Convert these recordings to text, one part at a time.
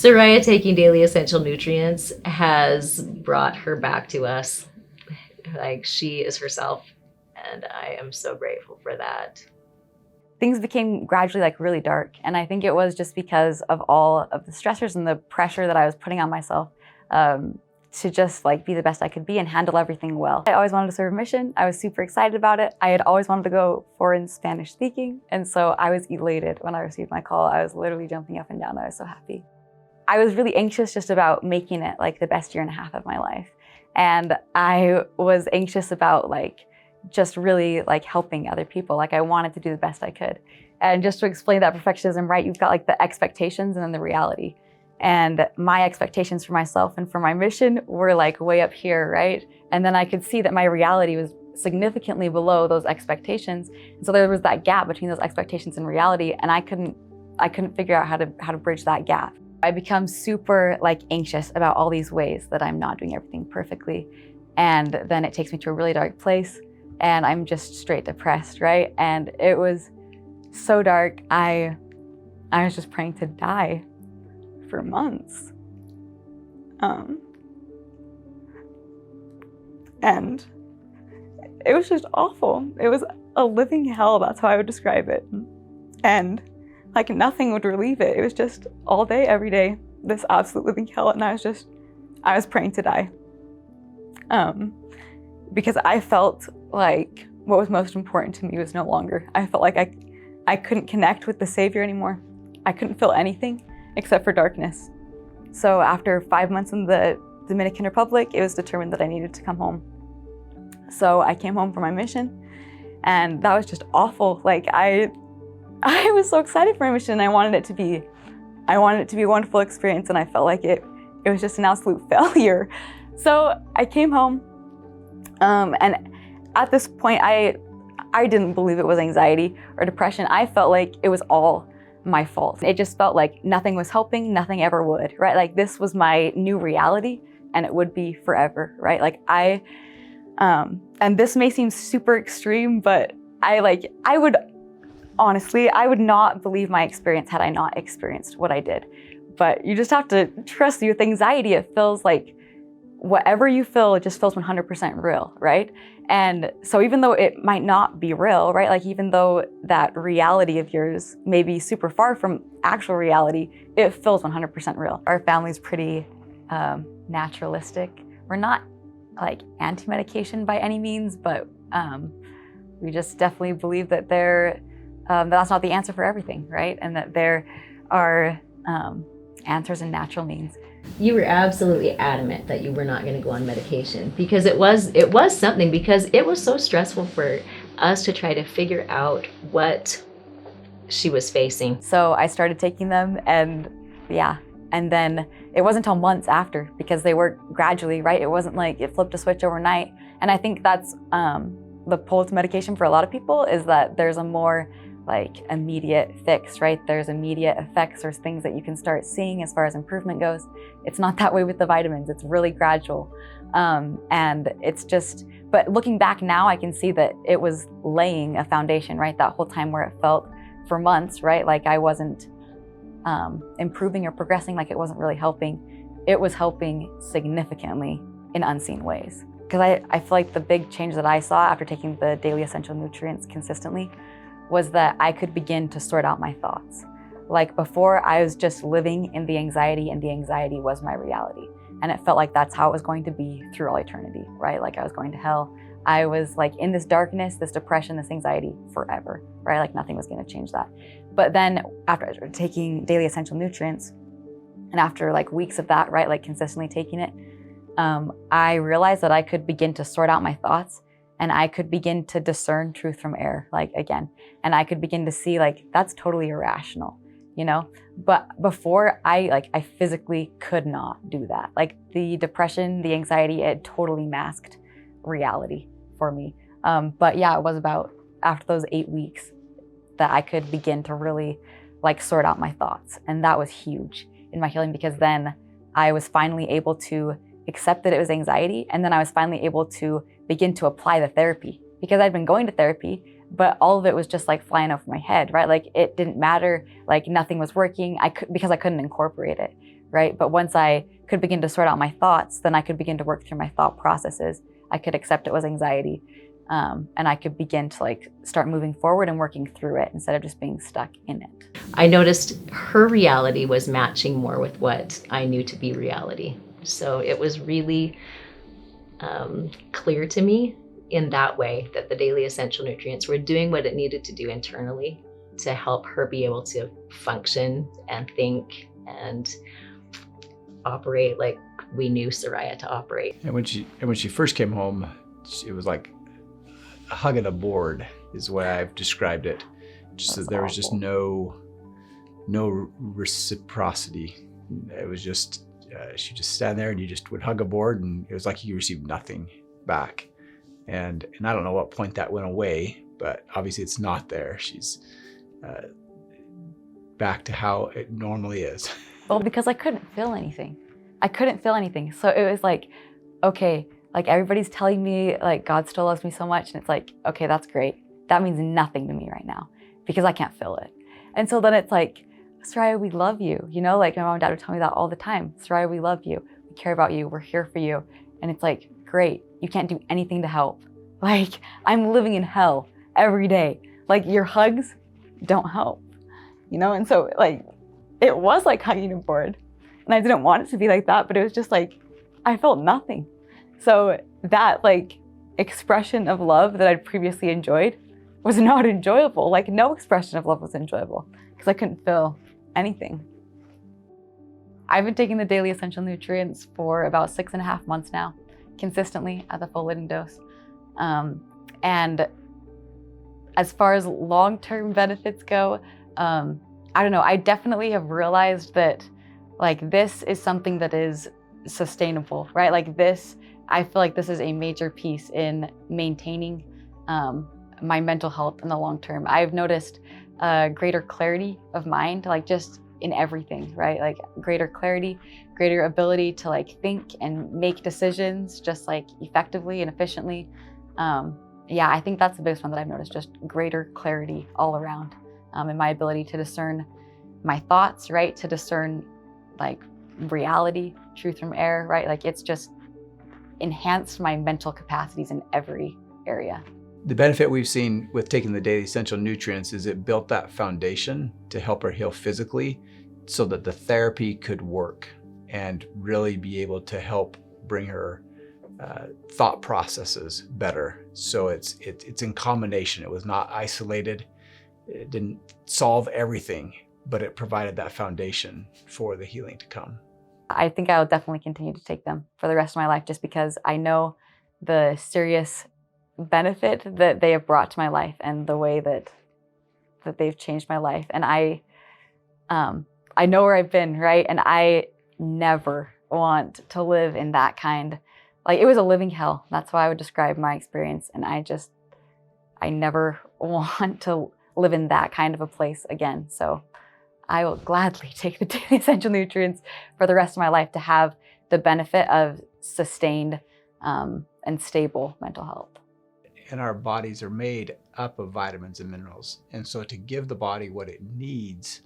Soraya taking daily essential nutrients has brought her back to us. Like, she is herself, and I am so grateful for that. Things became gradually like really dark, and I think it was just because of all of the stressors and the pressure that I was putting on myself to just like be the best I could be and handle everything well. I always wanted to serve a mission. I was super excited about it. I had always wanted to go foreign Spanish speaking, and so I was elated when I received my call. I was literally jumping up and down. I was so happy. I was really anxious just about making it like the best year and a half of my life, and I was anxious about like just really like helping other people. Like I wanted to do the best I could. And just to explain that perfectionism, right, you've got like the expectations and then the reality. And my expectations for myself and for my mission were like way up here, right? And then I could see that my reality was significantly below those expectations. And so there was that gap between those expectations and reality, and I couldn't figure out how to bridge that gap. I become super like anxious about all these ways that I'm not doing everything perfectly. And then it takes me to a really dark place, and I'm just straight depressed, right? And it was so dark. I was just praying to die for months. And it was just awful. It was a living hell, that's how I would describe it. And like nothing would relieve it. It was just all day, every day, this absolute living hell, and I was praying to die. Because I felt like what was most important to me was no longer. I felt like I couldn't connect with the Savior anymore. I couldn't feel anything except for darkness. So after 5 months in the Dominican Republic, it was determined that I needed to come home. So I came home for my mission, and that was just awful. Like I was so excited for my mission. I wanted it to be a wonderful experience, and I felt like it was just an absolute failure. So I came home, and at this point, I didn't believe it was anxiety or depression. I felt like it was all my fault. It just felt like nothing was helping, nothing ever would, right? Like this was my new reality, and it would be forever, right? Like and this may seem super extreme, but I would not believe my experience had I not experienced what I did. But you just have to trust me with anxiety. It feels like whatever you feel, it just feels 100% real, right? And so even though it might not be real, right? Like even though that reality of yours may be super far from actual reality, it feels 100% real. Our family's pretty naturalistic. We're not like anti-medication by any means, but we just definitely believe that that's not the answer for everything, right? And that there are answers in natural means. You were absolutely adamant that you were not going to go on medication, because it was something, because it was so stressful for us to try to figure out what she was facing. So I started taking them, and then it wasn't until months after, because they work gradually, right? It wasn't like it flipped a switch overnight. And I think that's the pull to medication for a lot of people, is that there's a more like immediate fix, right? There's immediate effects. There's things that you can start seeing as far as improvement goes. It's not that way with the vitamins. It's really gradual. And it's just, but looking back now, I can see that it was laying a foundation, right? That whole time where it felt for months, right? Like I wasn't improving or progressing, like it wasn't really helping. It was helping significantly in unseen ways. Because I feel like the big change that I saw after taking the daily essential nutrients consistently was that I could begin to sort out my thoughts. Like before, I was just living in the anxiety, and the anxiety was my reality. And it felt like that's how it was going to be through all eternity, right? Like I was going to hell. I was like in this darkness, this depression, this anxiety forever, right? Like nothing was gonna change that. But then after taking daily essential nutrients, and after like weeks of that, right, like consistently taking it, I realized that I could begin to sort out my thoughts, and I could begin to discern truth from error, like again. And I could begin to see like, that's totally irrational, you know? But before, I physically could not do that. Like the depression, the anxiety, it totally masked reality for me. But yeah, it was about after those 8 weeks that I could begin to really like sort out my thoughts. And that was huge in my healing, because then I was finally able to accept that it was anxiety. And then I was finally able to begin to apply the therapy, because I'd been going to therapy, but all of it was just like flying over my head, right? Like it didn't matter, like nothing was working. Because I couldn't incorporate it, right? But once I could begin to sort out my thoughts, then I could begin to work through my thought processes. I could accept it was anxiety, and I could begin to like start moving forward and working through it instead of just being stuck in it. I noticed her reality was matching more with what I knew to be reality. So it was really clear to me in that way that the daily essential nutrients were doing what it needed to do internally to help her be able to function and think and operate like we knew Soraya to operate. And when she first came home, it was like a hug at a board is the way I've described it. Just that there was just no reciprocity. It was just she just stand there and you just would hug a board and it was like you received nothing back. And I don't know what point that went away, but obviously it's not there. She's back to how it normally is. Well, because I couldn't feel anything. So it was like, okay, like everybody's telling me like God still loves me so much. And it's like, okay, that's great. That means nothing to me right now because I can't feel it. And so then it's like, Soraya, we love you. You know, like my mom and dad would tell me that all the time. Soraya, we love you. We care about you. We're here for you. And it's like, great. You can't do anything to help. Like I'm living in hell every day. Like your hugs don't help, you know? And so like, it was like hugging a board. And I didn't want it to be like that, but it was just like, I felt nothing. So that like expression of love that I'd previously enjoyed was not enjoyable. Like no expression of love was enjoyable because I couldn't feel anything. I've been taking the daily essential nutrients for about 6.5 months now, consistently at the full living dose. And as far as long-term benefits go, I don't know, I definitely have realized that like this is something that is sustainable, right? Like this, I feel like this is a major piece in maintaining my mental health in the long term. I've noticed greater clarity of mind, like just in everything, right? Like greater clarity, greater ability to like think and make decisions just like effectively and efficiently. Yeah, I think that's the biggest one that I've noticed, just greater clarity all around in my ability to discern my thoughts, right? To discern like reality, truth from error, right? Like it's just enhanced my mental capacities in every area. The benefit we've seen with taking the daily essential nutrients is it built that foundation to help her heal physically so that the therapy could work and really be able to help bring her thought processes better. So it's in combination. It was not isolated. It didn't solve everything, but it provided that foundation for the healing to come. I think I'll definitely continue to take them for the rest of my life just because I know the serious benefit that they have brought to my life and the way that they've changed my life. And I know where I've been, right? And I never want to live in that kind. Like it was a living hell. That's how I would describe my experience. And I never want to live in that kind of a place again. So I will gladly take the daily essential nutrients for the rest of my life to have the benefit of sustained and stable mental health. And our bodies are made up of vitamins and minerals. And so to give the body what it needs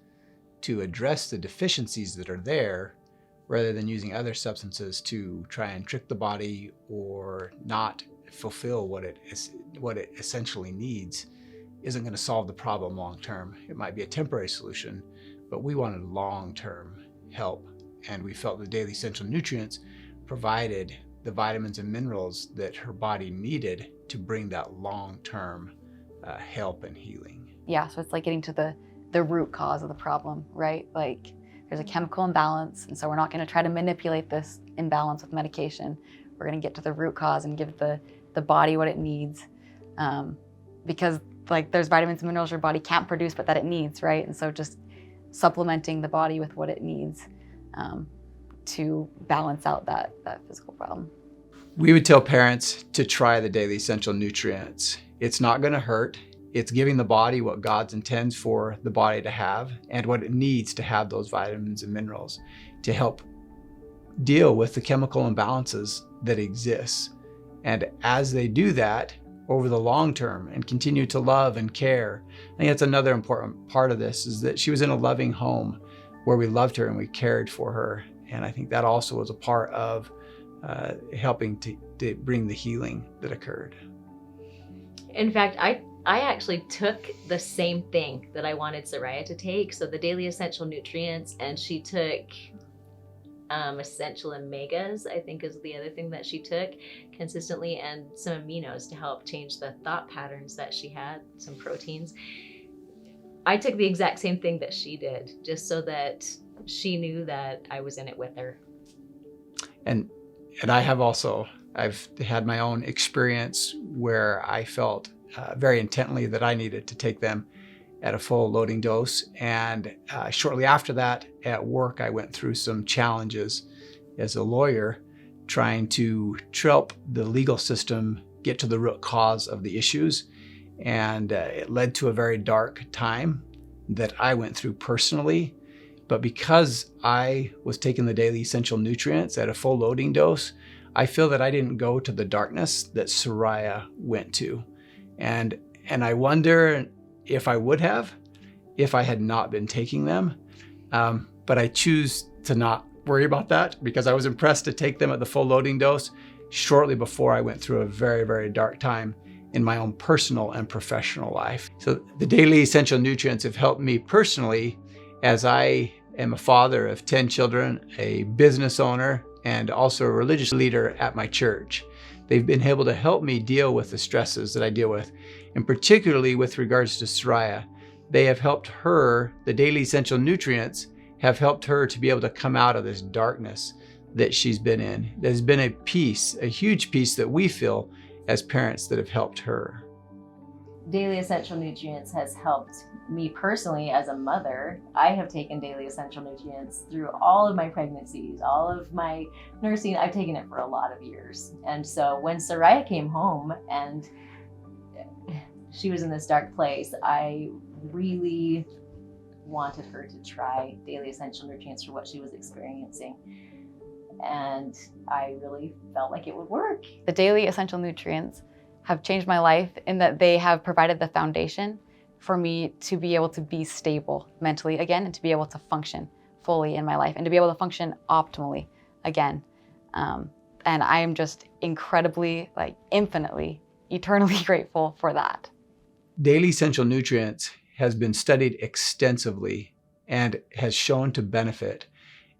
to address the deficiencies that are there, rather than using other substances to try and trick the body or not fulfill what it essentially needs, isn't going to solve the problem long term. It might be a temporary solution, but we wanted long-term help. And we felt the daily essential nutrients provided the vitamins and minerals that her body needed to bring that long-term help and healing. Yeah, so it's like getting to the root cause of the problem, right? Like there's a chemical imbalance, and so we're not going to try to manipulate this imbalance with medication. We're going to get to the root cause and give the body what it needs, because like there's vitamins and minerals your body can't produce but that it needs, right? And so just supplementing the body with what it needs to balance out that physical problem. We would tell parents to try the daily essential nutrients. It's not going to hurt. It's giving the body what God intends for the body to have and what it needs to have those vitamins and minerals to help deal with the chemical imbalances that exist. And as they do that over the long term and continue to love and care, I think that's another important part of this, is that she was in a loving home where we loved her and we cared for her. And I think that also was a part of helping to bring the healing that occurred. In fact, I actually took the same thing that I wanted Soraya to take. So the daily essential nutrients, and she took essential omegas, I think is the other thing that she took consistently, and some aminos to help change the thought patterns that she had, some proteins. I took the exact same thing that she did, just so that she knew that I was in it with her. And I've had my own experience where I felt very intently that I needed to take them at a full loading dose. And shortly after that, at work, I went through some challenges as a lawyer, trying to help the legal system get to the root cause of the issues. And it led to a very dark time that I went through personally. But because I was taking the daily essential nutrients at a full loading dose, I feel that I didn't go to the darkness that Soraya went to. And I wonder if I would have, if I had not been taking them. But I choose to not worry about that, because I was impressed to take them at the full loading dose shortly before I went through a very, very dark time in my own personal and professional life. So the daily essential nutrients have helped me personally, as I am a father of 10 children, a business owner, and also a religious leader at my church. They've been able to help me deal with the stresses that I deal with, and particularly with regards to Soraya. They have helped her, the daily essential nutrients have helped her to be able to come out of this darkness that she's been in. There's been a peace, a huge peace that we feel as parents that have helped her. Daily essential nutrients has helped me personally as a mother. I have taken daily essential nutrients through all of my pregnancies, all of my nursing. I've taken it for a lot of years. And so when Soraya came home and she was in this dark place, I really wanted her to try daily essential nutrients for what she was experiencing. And I really felt like it would work. The daily essential nutrients have changed my life in that they have provided the foundation for me to be able to be stable mentally again, and to be able to function fully in my life, and to be able to function optimally again. And I am just incredibly, infinitely, eternally grateful for that. Daily essential nutrients has been studied extensively and has shown to benefit.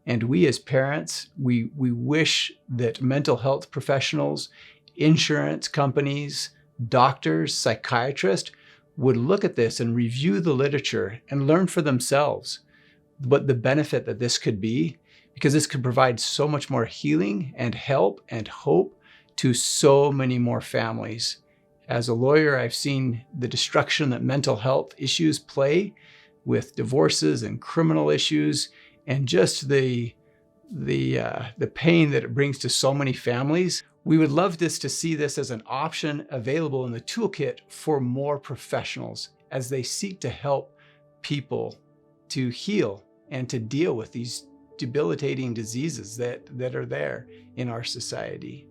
And we as parents, we wish that mental health professionals, insurance companies, doctors, psychiatrists would look at this and review the literature and learn for themselves what the benefit that this could be, because this could provide so much more healing and help and hope to so many more families. As a lawyer, I've seen the destruction that mental health issues play with divorces and criminal issues, and just the pain that it brings to so many families. We would love to see this as an option available in the toolkit for more professionals as they seek to help people to heal and to deal with these debilitating diseases that are there in our society.